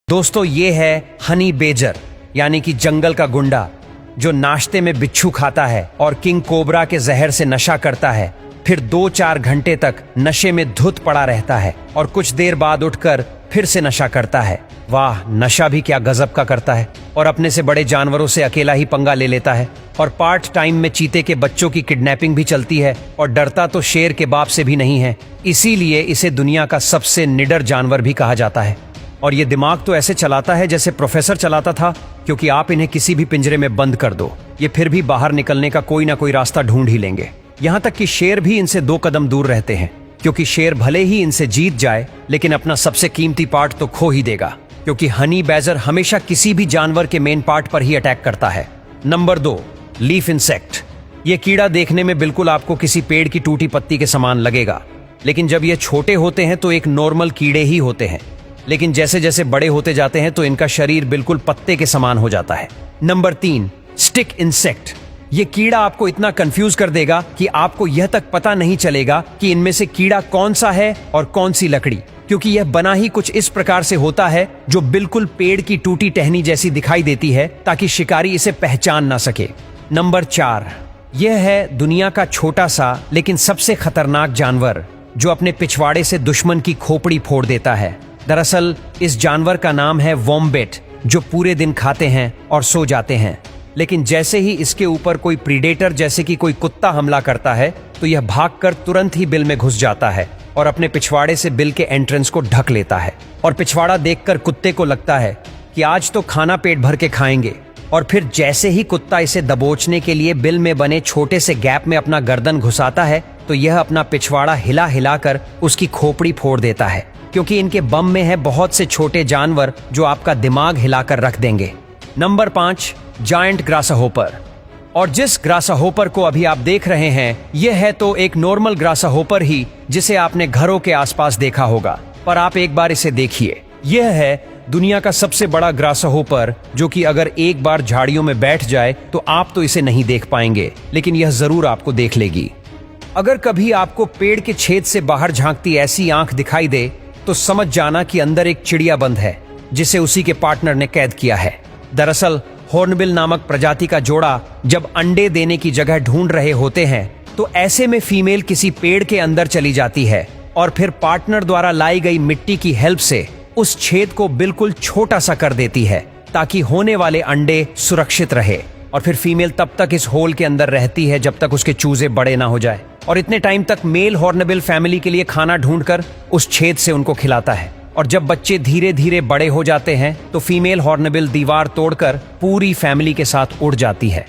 दोस्तों ये है हनी बेजर यानी कि जंगल का गुंडा जो नाश्ते में बिच्छू खाता है और किंग कोबरा के जहर से नशा करता है, फिर 2-4 घंटे तक नशे में धुत पड़ा रहता है और कुछ देर बाद उठकर फिर से नशा करता है। वाह, नशा भी क्या गजब का करता है। और अपने से बड़े जानवरों से अकेला ही पंगा ले लेता है और पार्ट टाइम में चीते के बच्चों की किडनैपिंग भी चलती है और डरता तो शेर के बाप से भी नहीं है, इसीलिए इसे दुनिया का सबसे निडर जानवर भी कहा जाता है। और ये दिमाग तो ऐसे चलाता है जैसे प्रोफेसर चलाता था, क्योंकि आप इन्हें किसी भी पिंजरे में बंद कर दो, ये फिर भी बाहर निकलने का कोई ना कोई रास्ता ढूंढ ही लेंगे। यहाँ तक कि शेर भी इनसे 2 कदम दूर रहते हैं, क्योंकि शेर भले ही इनसे जीत जाए लेकिन अपना सबसे कीमती पार्ट तो खो ही देगा, क्योंकि हनी बैजर हमेशा किसी भी जानवर के मेन पार्ट पर ही अटैक करता है। Number 2, leaf insect. ये कीड़ा देखने में बिल्कुल आपको किसी पेड़ की टूटी पत्ती के समान लगेगा, लेकिन जब ये छोटे होते हैं तो एक नॉर्मल कीड़े ही होते हैं, लेकिन जैसे जैसे बड़े होते जाते हैं तो इनका शरीर बिल्कुल पत्ते के समान हो जाता है। Number 3, stick insect. ये कीड़ा आपको इतना कंफ्यूज कर देगा कि आपको यह तक पता नहीं चलेगा कि इनमें से कीड़ा कौन सा है और कौन सी लकड़ी, क्योंकि यह बना ही कुछ इस प्रकार से होता है जो बिल्कुल पेड़ की टूटी टहनी जैसी दिखाई देती है, ताकि शिकारी इसे पहचान ना सके। नंबर 4, यह है दुनिया का छोटा सा लेकिन सबसे खतरनाक जानवर जो अपने पिछवाड़े से दुश्मन की खोपड़ी फोड़ देता है। दरअसल इस जानवर का नाम है वॉम्बेट, जो पूरे दिन खाते हैं और सो जाते हैं, लेकिन जैसे ही इसके ऊपर कोई प्रीडेटर जैसे कि कोई कुत्ता हमला करता है तो यह भागकर तुरंत ही बिल में घुस जाता है और अपने पिछवाड़े से बिल के एंट्रेंस को ढक लेता है। और पिछवाड़ा देखकर कुत्ते को लगता है कि आज तो खाना पेट भर के खाएंगे, और फिर जैसे ही कुत्ता इसे दबोचने के लिए बिल में बने छोटे से गैप में अपना गर्दन घुसाता है तो यह अपना पिछवाड़ा हिला हिलाकर उसकी खोपड़ी फोड़ देता है, क्योंकि इनके बम में है बहुत से छोटे जानवर जो आपका दिमाग हिलाकर रख देंगे। Number 5, giant grasshopper. और जिस ग्रासहोपर को अभी आप देख रहे हैं यह है तो एक नॉर्मल ग्रासहोपर ही जिसे आपने घरों के आसपास देखा होगा, पर आप एक बार इसे देखिए। यह है दुनिया का सबसे बड़ा ग्रासहोपर, जो कि अगर एक बार झाड़ियों में बैठ जाए तो आप तो इसे नहीं देख पाएंगे, लेकिन यह जरूर आपको देख लेगी। अगर कभी आपको पेड़ के छेद से बाहर झांकती ऐसी आंख दिखाई दे तो समझ जाना कि अंदर एक चिड़िया बंद है जिसे उसी के पार्टनर ने कैद किया है। दरअसल हॉर्नबिल नामक प्रजाति का जोड़ा जब अंडे देने की जगह ढूंढ रहे होते हैं तो ऐसे में फीमेल किसी पेड़ के अंदर चली जाती है और फिर पार्टनर द्वारा लाई गई मिट्टी की हेल्प से उस छेद को बिल्कुल छोटा सा कर देती है, ताकि होने वाले अंडे सुरक्षित रहे। और फिर फीमेल तब तक इस होल के अंदर रहती है जब तक उसके चूजे बड़े ना हो जाए, और इतने टाइम तक मेल हॉर्नबिल फैमिली के लिए खाना ढूंढकर उस छेद से उनको खिलाता है। और जब बच्चे धीरे धीरे बड़े हो जाते हैं तो फीमेल हॉर्नबिल दीवार तोड़कर पूरी फैमिली के साथ उड़ जाती है।